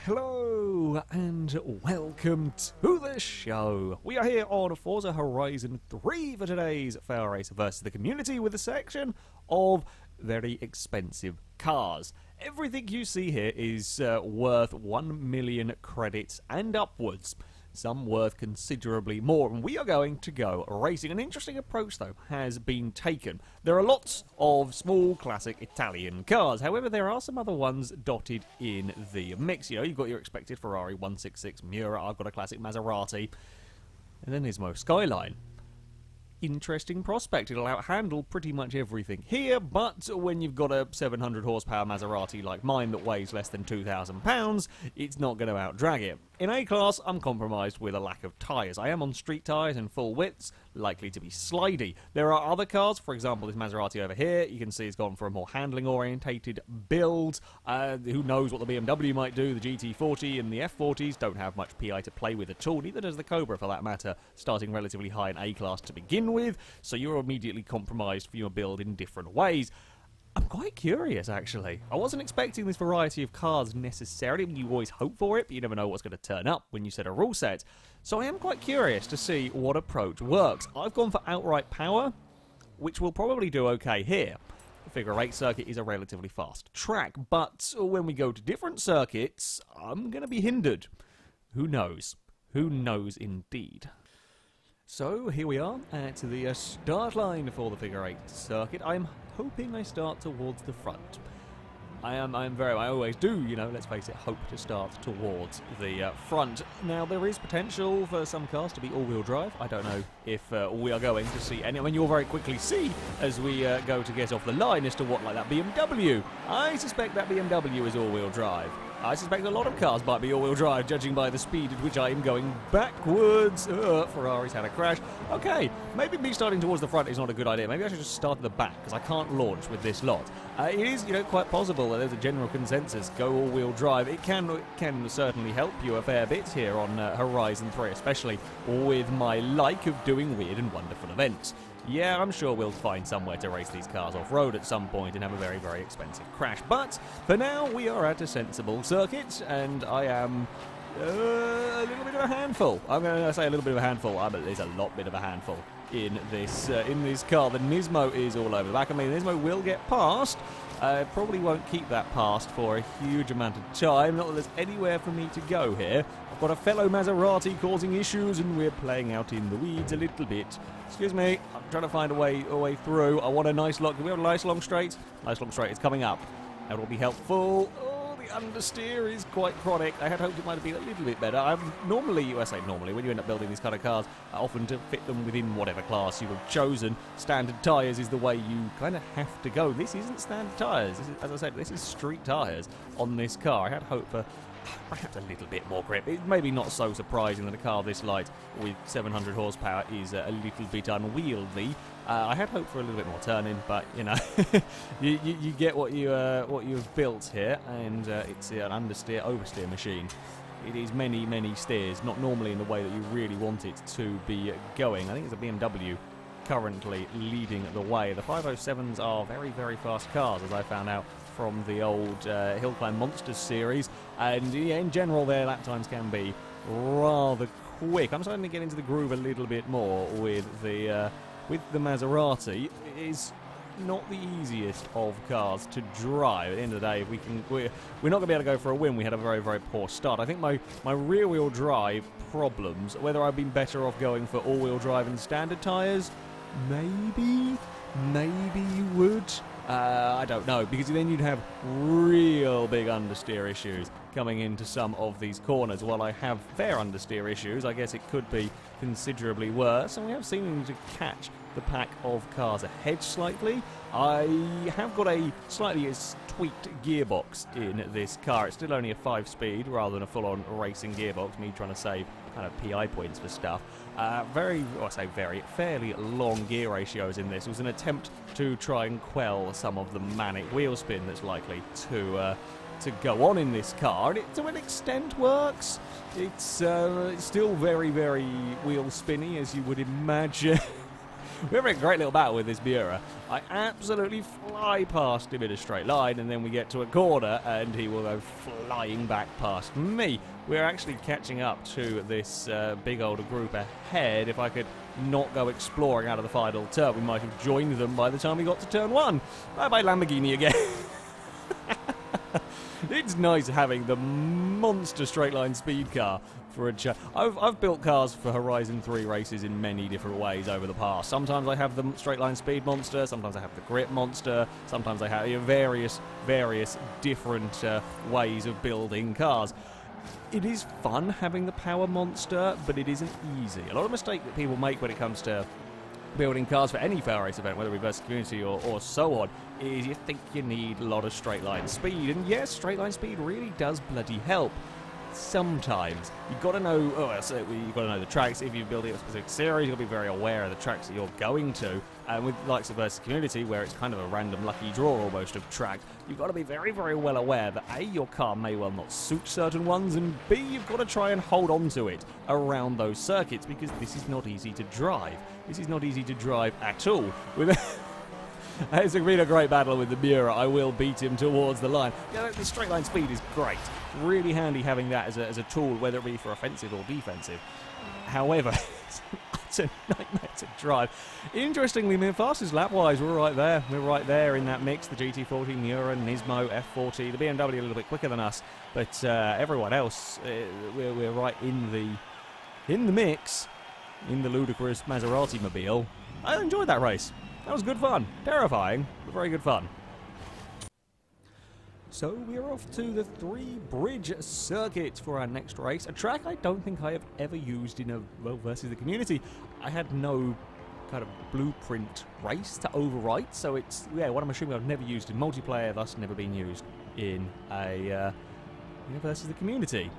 Hello and welcome to the show. We are here on Forza Horizon 3 for today's FailRace versus the community with a section of very expensive cars. Everything you see here is worth 1 million credits and upwards. Some worth considerably more, and we are going to go racing. An interesting approach, though, has been taken. There are lots of small, classic Italian cars. However, there are some other ones dotted in the mix. You know, you've got your expected Ferrari 166 Miura, I've got a classic Maserati, and then there's Mo Skyline. Interesting prospect. It'll outhandle pretty much everything here, but when you've got a 700 horsepower Maserati like mine that weighs less than 2,000 pounds, it's not going to outdrag it. In A-Class, I'm compromised with a lack of tyres. I am on street tyres and full widths, likely to be slidey. There are other cars, for example this Maserati over here, you can see it's gone for a more handling orientated build. Who knows what the BMW might do. The GT40 and the F40s don't have much PI to play with at all, neither does the Cobra for that matter, starting relatively high in A-Class to begin with, so you're immediately compromised for your build in different ways. I'm quite curious, actually. I wasn't expecting this variety of cars necessarily. You always hope for it, but you never know what's going to turn up when you set a rule set. So I am quite curious to see what approach works. I've gone for outright power, which will probably do okay here. The figure 8 circuit is a relatively fast track, but when we go to different circuits, I'm going to be hindered. Who knows? Who knows indeed? So here we are at the start line for the figure 8 circuit. I'm hoping I start towards the front. I always do, you know, let's face it, hope to start towards the front. Now, there is potential for some cars to be all-wheel drive. I don't know if we are going to see any. I mean, you'll very quickly see as we go to get off the line as to what, like that BMW. I suspect that BMW is all-wheel drive. I suspect a lot of cars might be all-wheel drive, judging by the speed at which I am going backwards. Ferrari's had a crash. Okay, maybe me starting towards the front is not a good idea. Maybe I should just start at the back, because I can't launch with this lot. It is, you know, quite possible that there's a general consensus, go all-wheel drive. It can certainly help you a fair bit here on Horizon 3, especially with my like of doing weird and wonderful events. Yeah, I'm sure we'll find somewhere to race these cars off-road at some point and have a very, very expensive crash. But for now, we are at a sensible circuit, and I am a little bit of a handful. I'm going to say a little bit of a handful, but there's a lot bit of a handful in this car. The Nismo is all over the back of me. The Nismo will get past. Probably won't keep that past for a huge amount of time. Not that there's anywhere for me to go here. I've got a fellow Maserati causing issues, and we're playing out in the weeds a little bit. Excuse me, I'm trying to find a way through. I want a nice long. Do we have a nice long straight? Nice long straight is coming up. That will be helpful. Oh, the understeer is quite chronic. I had hoped it might have been a little bit better. I say normally, when you end up building these kind of cars, often to fit them within whatever class you have chosen, standard tyres is the way you kind of have to go. This isn't standard tyres. As I said, this is street tyres on this car. I had hope for perhaps a little bit more grip. It's maybe not so surprising that a car this light with 700 horsepower is a little bit unwieldy. I had hoped for a little bit more turning, but you know, you get what you've built here, and it's an understeer, oversteer machine. It is many, many steers, not normally in the way that you really want it to be going. I think it's a BMW currently leading the way. The 507s are very, very fast cars, as I found out from the old Hill Climb Monsters series, and yeah, in general their lap times can be rather quick. I'm starting to get into the groove a little bit more with the Maserati. It is not the easiest of cars to drive. At the end of the day, we're not going to be able to go for a win. We had a very, very poor start. I think my rear-wheel drive problems, whether I've been better off going for all-wheel drive and standard tyres, maybe you would. I don't know, because then you'd have real big understeer issues coming into some of these corners. While I have fair understeer issues, I guess it could be considerably worse, and we have seeming to catch the pack of cars ahead slightly. I have got a slightly tweaked gearbox in this car. It's still only a 5-speed rather than a full-on racing gearbox, me trying to save kind of PI points for stuff. Fairly long gear ratios in this. It was an attempt to try and quell some of the manic wheel spin that's likely to go on in this car, and it to an extent works. It's still very, very wheel spinny, as you would imagine. We're having a great little battle with this Miura. I absolutely fly past him in a straight line, and then we get to a corner, and he will go flying back past me. We're actually catching up to this big older group ahead. If I could not go exploring out of the final turn, we might have joined them by the time we got to turn 1. Bye-bye Lamborghini again. It's nice having the monster straight line speed car for a chat. I've built cars for Horizon 3 races in many different ways over the past. Sometimes I have the straight line speed monster, sometimes I have the grip monster, sometimes I have various different ways of building cars. It is fun having the power monster, but it isn't easy. A lot of mistakes that people make when it comes to building cars for any FailRace event, whether it be versus community or so on, is you think you need a lot of straight line speed. And yes, straight line speed really does bloody help. Sometimes you've got to know. You've got to know the tracks. If you're building a specific series, you've got to be very aware of the tracks that you're going to. And with likes of versus community, where it's kind of a random lucky draw almost of track, you've got to be very, very well aware that A, your car may well not suit certain ones, and B, you've got to try and hold on to it around those circuits, because this is not easy to drive. This is not easy to drive at all. It's been a great battle with the Miura. I will beat him towards the line. Yeah, the straight line speed is great. Really handy having that as a tool, whether it be for offensive or defensive. However, it's a nightmare to drive. Interestingly, the fastest lap-wise, we're right there. We're right there in that mix. The GT40, Miura, Nismo, F40. The BMW a little bit quicker than us, but everyone else, we're right in the mix, in the ludicrous Maserati mobile. I enjoyed that race. That was good fun. Terrifying, but very good fun. So we're off to the 3-bridge circuit for our next race. A track I don't think I have ever used in a versus the community. I had no kind of blueprint race to overwrite, so it's what I'm assuming I've never used in multiplayer, thus never been used in a versus the community.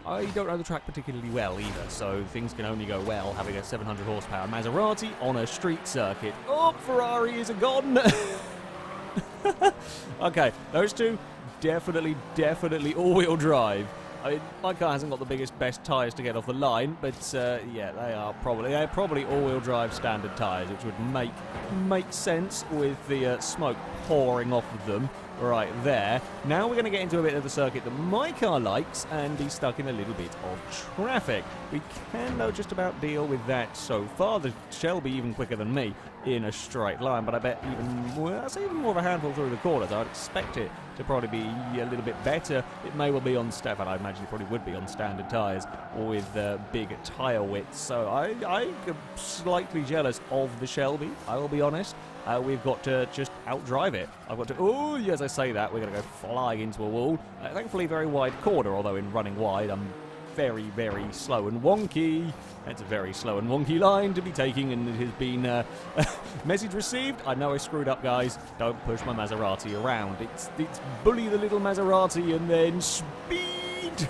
I don't know the track particularly well either, so things can only go well having a 700 horsepower Maserati on a street circuit. Oh, Ferrari is a gone! Okay, those two, definitely all-wheel drive. I mean, my car hasn't got the biggest, best tyres to get off the line, but yeah, they're probably all-wheel drive standard tyres, which would make sense with the smoke pouring off of them right there. Now we're going to get into a bit of the circuit that my car likes, and be stuck in a little bit of traffic. We can, though, just about deal with that so far. The Shelby even quicker than me in a straight line, but I bet I'd say even more of a handful through the corners. I'd expect it to probably be a little bit better. It may well be on Stefan. I imagine it probably would be on standard tyres with big tyre widths. So I'm slightly jealous of the Shelby, I will be honest. We've got to just outdrive it. I've got to... Oh, yes, I say that. We're going to go flying into a wall. Thankfully, very wide corner, although in running wide, I'm very, very slow and wonky. That's a very slow and wonky line to be taking, and it has been... message received. I know I screwed up, guys. Don't push my Maserati around. It's bully the little Maserati and then speed!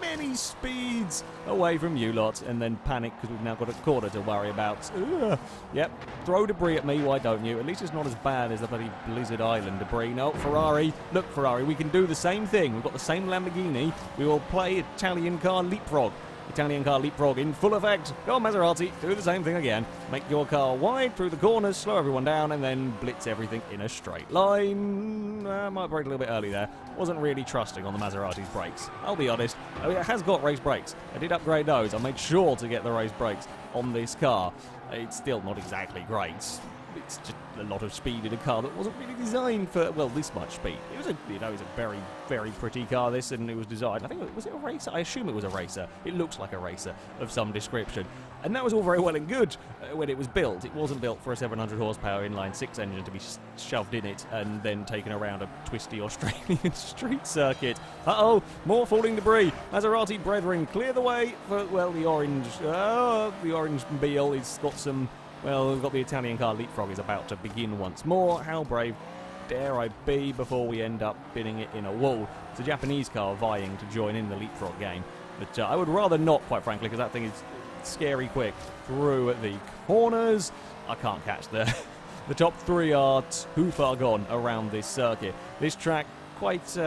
Many speeds away from you lot, and then panic because we've now got a corner to worry about. Ugh. Yep, throw debris at me, why don't you? At least it's not as bad as the bloody Blizzard Island debris. No, Ferrari. Look, Ferrari, we can do the same thing. We've got the same Lamborghini. We will play Italian car Leapfrog. Italian car Leapfrog in full effect. Go on, Maserati, do the same thing again. Make your car wide through the corners, slow everyone down, and then blitz everything in a straight line. Might brake a little bit early there. Wasn't really trusting on the Maserati's brakes, I'll be honest. I mean, it has got race brakes. I did upgrade those. I made sure to get the race brakes on this car. It's still not exactly great. It's just a lot of speed in a car that wasn't really designed for, well, this much speed. It was a very, very pretty car, this, and it was designed, I think, was it a racer? I assume it was a racer. It looks like a racer of some description. And that was all very well and good when it was built. It wasn't built for a 700 horsepower inline-6 engine to be shoved in it and then taken around a twisty Australian street circuit. Uh-oh, more falling debris. Maserati brethren, clear the way for, well, the orange Beale has got some... Well, we've got the Italian car Leapfrog is about to begin once more. How brave dare I be before we end up binning it in a wall? It's a Japanese car vying to join in the Leapfrog game. But I would rather not, quite frankly, because that thing is scary quick through the corners. I can't catch the top three are too far gone around this circuit. This track, quite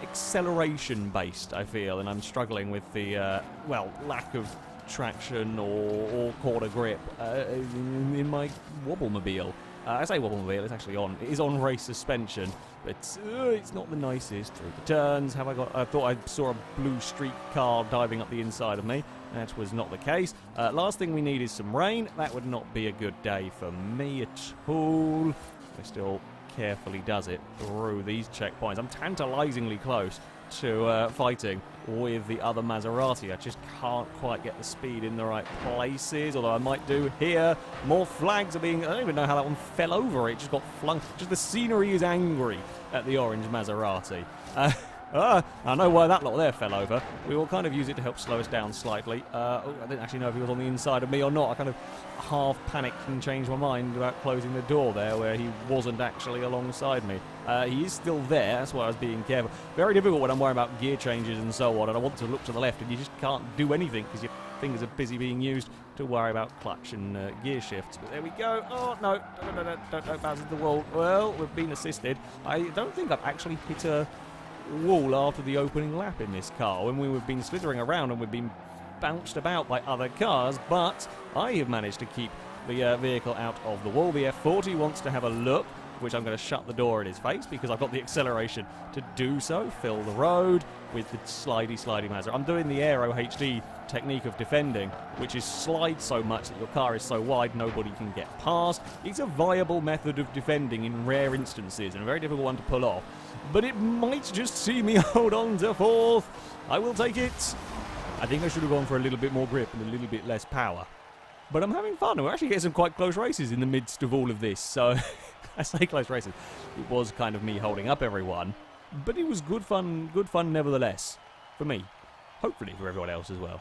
acceleration-based, I feel, and I'm struggling with the, lack of traction or quarter grip in my wobblemobile. I say wobblemobile, it's actually on. It is on race suspension, but it's not the nicest. Through the turns, I thought I saw a blue streak car diving up the inside of me. That was not the case. Last thing we need is some rain. That would not be a good day for me at all. I still carefully does it through these checkpoints. I'm tantalizingly close to fighting with the other Maserati. I just can't quite get the speed in the right places, although I might do here. More flags are being... I don't even know how that one fell over. It just got flung. Just the scenery is angry at the orange Maserati. I know why that lot there fell over. We will kind of use it to help slow us down slightly. I didn't actually know if he was on the inside of me or not. I kind of half panicked and changed my mind about closing the door there where he wasn't actually alongside me. He is still there, that's why I was being careful. Very difficult when I'm worrying about gear changes and so on, and I want to look to the left and you just can't do anything because your fingers are busy being used to worry about clutch and gear shifts. But there we go. Oh, no, don't bounce into the wall. Well, we've been assisted. I don't think I've actually hit a wall after the opening lap in this car when we've been slithering around and we've been bounced about by other cars, but I have managed to keep the vehicle out of the wall. The F40 wants to have a look, which I'm going to shut the door in his face because I've got the acceleration to do so. Fill the road with the slidey Mazda. I'm doing the Aero HD technique of defending, which is slide so much that your car is so wide nobody can get past. It's a viable method of defending in rare instances and a very difficult one to pull off, but it might just see me hold on to fourth. I will take it. I think I should have gone for a little bit more grip and a little bit less power. But I'm having fun. We're actually getting some quite close races in the midst of all of this. So, I say close races. It was kind of me holding up everyone. But it was good fun nevertheless. For me. Hopefully for everyone else as well.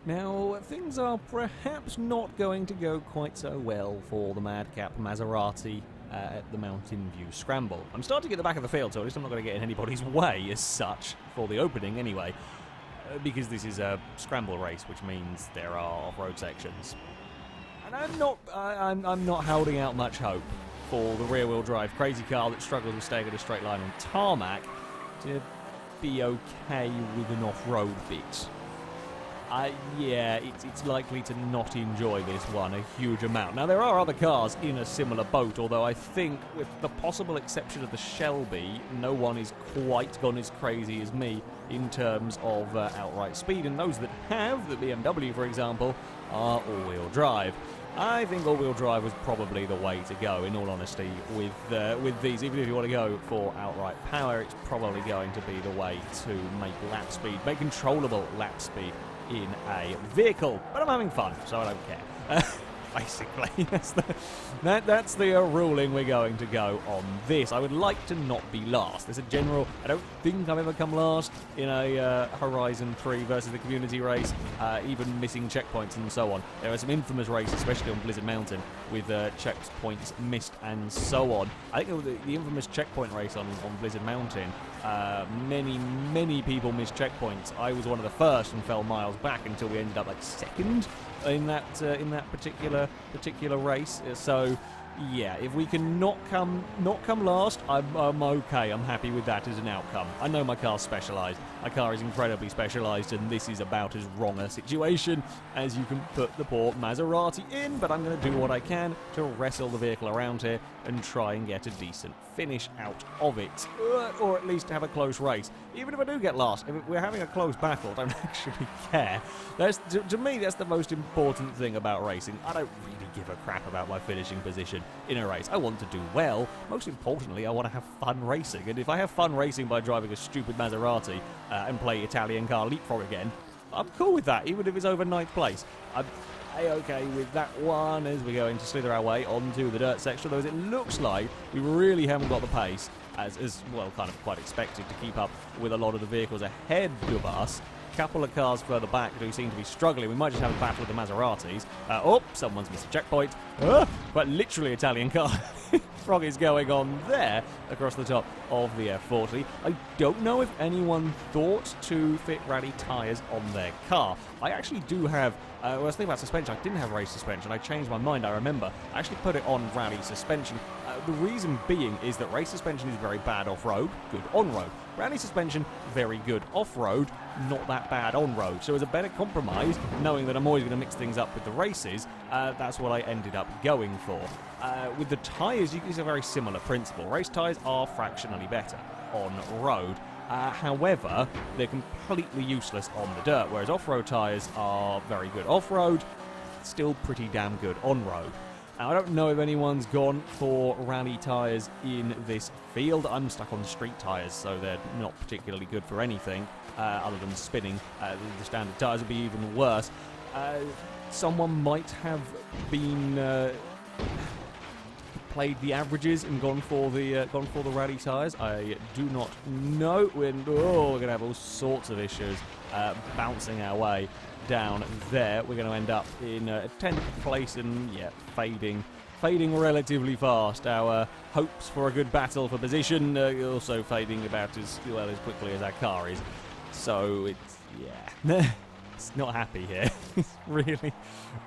Now, things are perhaps not going to go quite so well for the Madcap Maserati at the Mountain View Scramble. I'm starting at the back of the field, so at least I'm not going to get in anybody's way as such for the opening anyway. Because this is a scramble race, which means there are off-road sections. And I'm not holding out much hope for the rear-wheel drive crazy car that struggles with staying in a straight line on tarmac to be okay with an off-road bit. Yeah, it's likely to not enjoy this one a huge amount. Now, there are other cars in a similar boat, although I think, with the possible exception of the Shelby, no one is quite gone as crazy as me in terms of outright speed. And those that have, the BMW, for example, are all-wheel drive. I think all-wheel drive was probably the way to go, in all honesty, with these. Even if you want to go for outright power, it's probably going to be the way to make lap speed, make controllable lap speed in a vehicle. But I'm having fun, so I don't care. Basically, that's the ruling we're going to go on this. I would like to not be last. There's a general... I don't think I've ever come last in a Horizon 3 versus the community race, even missing checkpoints and so on. There are some infamous races, especially on Blizzard Mountain, with checkpoints missed and so on. I think the infamous checkpoint race on Blizzard Mountain, many people missed checkpoints. I was one of the first and fell miles back until we ended up like second in that particular race. So yeah, if we can not come last, I'm okay. I'm happy with that as an outcome. I know my car's specialised. My car is incredibly specialised, and this is about as wrong a situation as you can put the poor Maserati in, but I'm going to do what I can to wrestle the vehicle around here and try and get a decent finish out of it, or at least have a close race. Even if I do get last, if we're having a close battle, I don't actually care. To me, that's the most important thing about racing. I don't really give a crap about my finishing position in a race. I want to do well. Most importantly, I want to have fun racing, and if I have fun racing by driving a stupid Maserati and play Italian car Leapfrog again, I'm cool with that, even if it's over ninth place. I'm okay with that one as we're going to slither our way onto the dirt section, though as it looks like we really haven't got the pace, as well, kind of quite expected, to keep up with a lot of the vehicles ahead of us. Couple of cars further back do seem to be struggling. We might just have a battle with the Maseratis. Oh, someone's missed a checkpoint. But literally Italian car. Frog is going on there across the top of the F40. I don't know if anyone thought to fit rally tyres on their car. I actually do have... when I was thinking about suspension, I didn't have race suspension. I changed my mind, I remember. I actually put it on rally suspension. The reason being is that race suspension is very bad off-road, good on-road. Rally suspension, very good. Off-road, not that bad on-road. So as a better compromise, knowing that I'm always going to mix things up with the races, that's what I ended up going for. With the tyres, it's a very similar principle. Race tyres are fractionally better on road. However, they're completely useless on the dirt, whereas off-road tyres are very good off-road, still pretty damn good on-road. Now, I don't know if anyone's gone for rally tyres in this field. I'm stuck on street tyres, so they're not particularly good for anything other than spinning. The standard tyres would be even worse. Someone might have been played the averages and gone for the rally tyres. I do not know. We're going to have all sorts of issues bouncing our way down there. We're going to end up in 10th place and, yeah, fading relatively fast. Our hopes for a good battle for position also fading about as quickly as our car is. So it's, yeah, it's not happy here. It's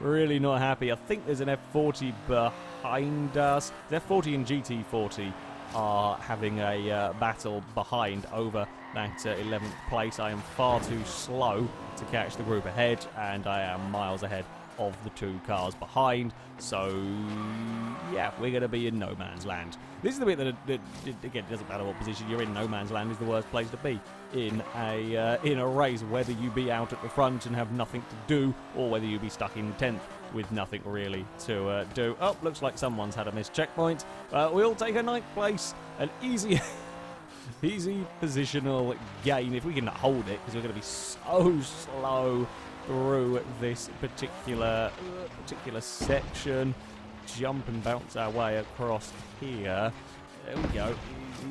really not happy. I think there's an F40 behind us. The F40 and GT40 are having a battle behind over that 11th place. I am far too slow to catch the group ahead, and I am miles ahead of the two cars behind. So, yeah, we're going to be in no man's land. This is the bit that again, it doesn't matter what position you're in. No man's land is the worst place to be in a race, whether you be out at the front and have nothing to do, or whether you be stuck in 10th with nothing really to do. Oh, looks like someone's had a missed checkpoint. We'll take a 9th place, an easy positional gain if we can hold it, because we're going to be so slow through this particular section. Jump and bounce our way across here. There we go.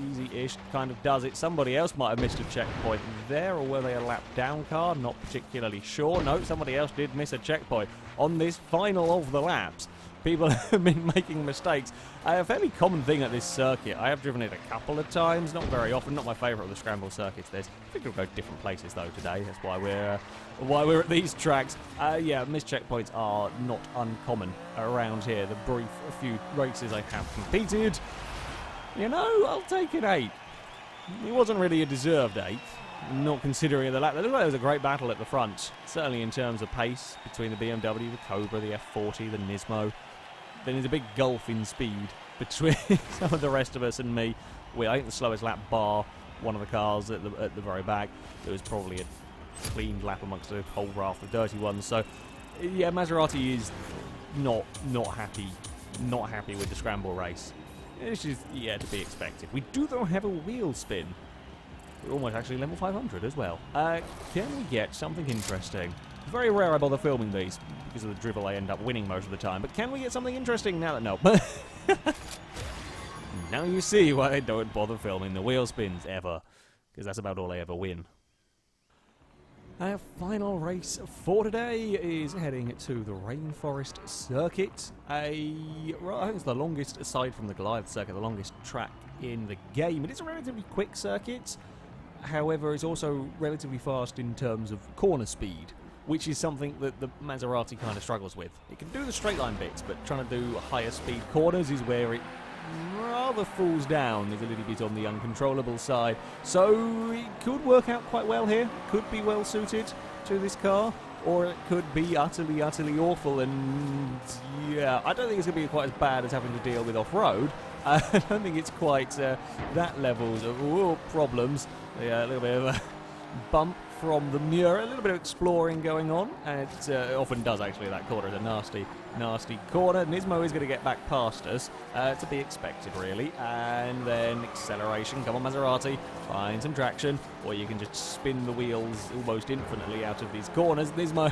Easy-ish. Kind of does it. Somebody else might have missed a checkpoint there, or were they a lap down car? Not particularly sure. No, somebody else did miss a checkpoint. On this final of the laps, people have been making mistakes. A fairly common thing at this circuit. I have driven it a couple of times, not very often. Not my favourite of the Scramble circuits. I think we'll go different places though today. That's why we're at these tracks. Yeah, missed checkpoints are not uncommon around here. The few races I have competed, you know, I'll take an 8. It wasn't really a deserved 8. Not considering the lap. There was a great battle at the front, certainly in terms of pace between the BMW, the Cobra, the F40, the Nismo. Then there's a big gulf in speed between some of the rest of us and me. I think the slowest lap bar one of the cars at the very back. It was probably a clean lap amongst a whole raft of dirty ones. So yeah, Maserati is not happy with the Scramble race. Which is, yeah, to be expected. We do though have a wheel spin. We're almost actually level 500 as well. Can we get something interesting? Very rare I bother filming these because of the drivel. I end up winning most of the time. But can we get something interesting now that no? Now you see why I don't bother filming the wheel spins ever, because that's about all I ever win. Our final race for today is heading to the Rainforest circuit. I think it's the longest, aside from the Goliath circuit, the longest track in the game. It is a relatively quick circuit. However, it's also relatively fast in terms of corner speed, which is something that the Maserati kind of struggles with. It can do the straight line bits, but trying to do higher speed corners is where it rather falls down. There's a little bit on the uncontrollable side. So it could work out quite well here. Could be well suited to this car, or it could be utterly awful. And yeah, I don't think it's going to be quite as bad as having to deal with off-road. I don't think it's quite that levels of problems. Yeah, a little bit of a bump from the mirror, a little bit of exploring going on, and it often does actually. That corner is a nasty corner. Nismo is going to get back past us, to be expected really, and then acceleration. Come on Maserati, find some traction, or you can just spin the wheels almost infinitely out of these corners. Nismo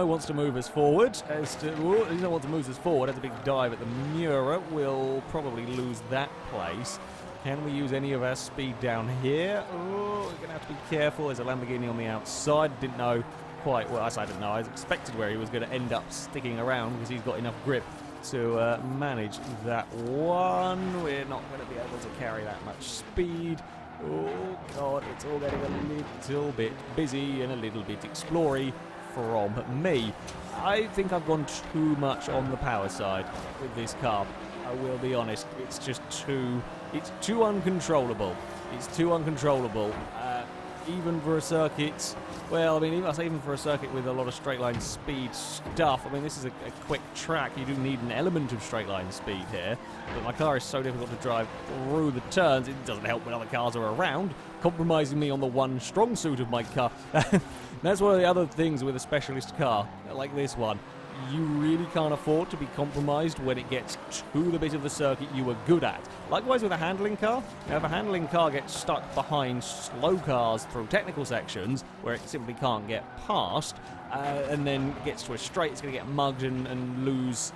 wants to move us forward. Nismo wants to move us forward. Has a big dive at the mirror. We'll probably lose that place. Can we use any of our speed down here? Oh, we're going to have to be careful. There's a Lamborghini on the outside. Didn't know quite well. I didn't know. I expected where he was going to end up sticking around because he's got enough grip to manage that one. We're not going to be able to carry that much speed. Oh, God. It's all getting a little bit busy and a little bit explory from me. I think I've gone too much on the power side with this car. I will be honest. It's just too uncontrollable. It's too uncontrollable. Even for a circuit, well, I mean, even for a circuit with a lot of straight line speed stuff, I mean, this is a quick track. You do need an element of straight line speed here, but my car is so difficult to drive through the turns, it doesn't help when other cars are around, compromising me on the one strong suit of my car. That's one of the other things with a specialist car, like this one. You really can't afford to be compromised when it gets to the bit of the circuit you were good at. Likewise with a handling car. Now, if a handling car gets stuck behind slow cars through technical sections where it simply can't get past, and then gets to a straight, it's going to get mugged and lose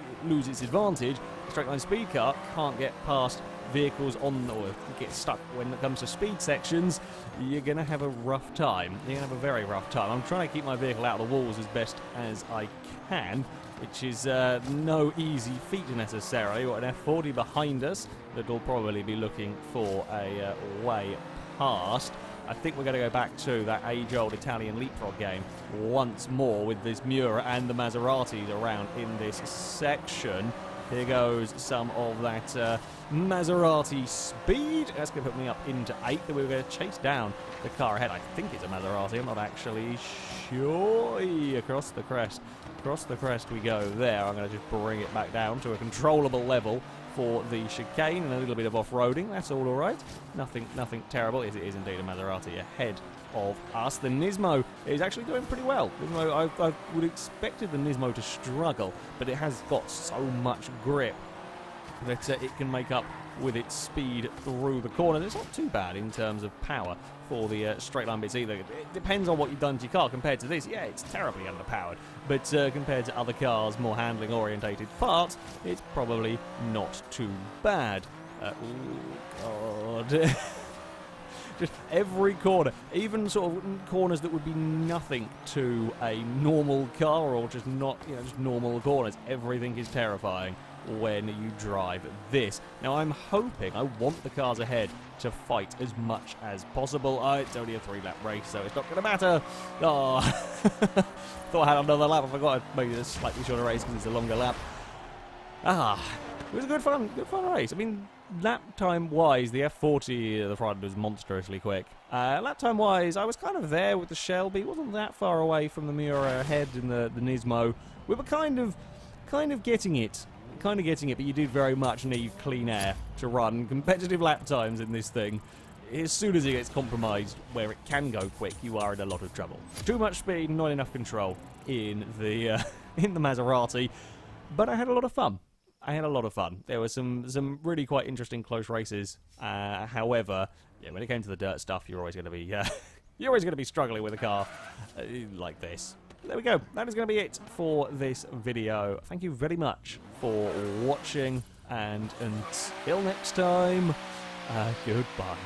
its advantage. A straight line speed car can't get past vehicles on, or get stuck when it comes to speed sections. You're going to have a rough time. You're going to have a very rough time. I'm trying to keep my vehicle out of the walls as best as I can, which is no easy feat necessarily. We've got an F40 behind us that'll probably be looking for a way past. I think we're going to go back to that age-old Italian Leapfrog game once more with this Miura and the Maseratis around in this section. Here goes some of that Maserati speed. That's going to put me up into 8th. Then we're going to chase down the car ahead. I think it's a Maserati. I'm not actually sure. Across the crest. Across the crest we go there. I'm going to just bring it back down to a controllable level for the chicane and a little bit of off-roading. That's all right. Nothing terrible. It is indeed a Maserati ahead of us. The Nismo is actually doing pretty well. I would have expected the Nismo to struggle, but it has got so much grip that it can make up with its speed through the corner. It's not too bad in terms of power for the straight line bits either. It depends on what you've done to your car. Compared to this, yeah, it's terribly underpowered, but compared to other cars, more handling orientated parts, it's probably not too bad. Oh god. Just every corner, even sort of corners that would be nothing to a normal car, or just not, just normal corners. Everything is terrifying when you drive this. Now, I'm hoping, I want the cars ahead to fight as much as possible. It's only a 3-lap race, so it's not going to matter. Oh, thought I had another lap. I forgot I made it a slightly shorter race because it's a longer lap. It was a good fun race. I mean, lap time wise, the F40 the front was monstrously quick. Lap time wise, I was kind of there with the Shelby. It wasn't that far away from the Miura ahead in the Nismo. We were kind of getting it. But you did very much need clean air to run competitive lap times in this thing. As soon as it gets compromised where it can go quick, you are in a lot of trouble. Too much speed, not enough control in the Maserati, but I had a lot of fun. There were some really quite interesting close races. However, yeah, when it came to the dirt stuff, you're always going to be struggling with a car like this. There we go. That is going to be it for this video. Thank you very much for watching, and until next time, goodbye.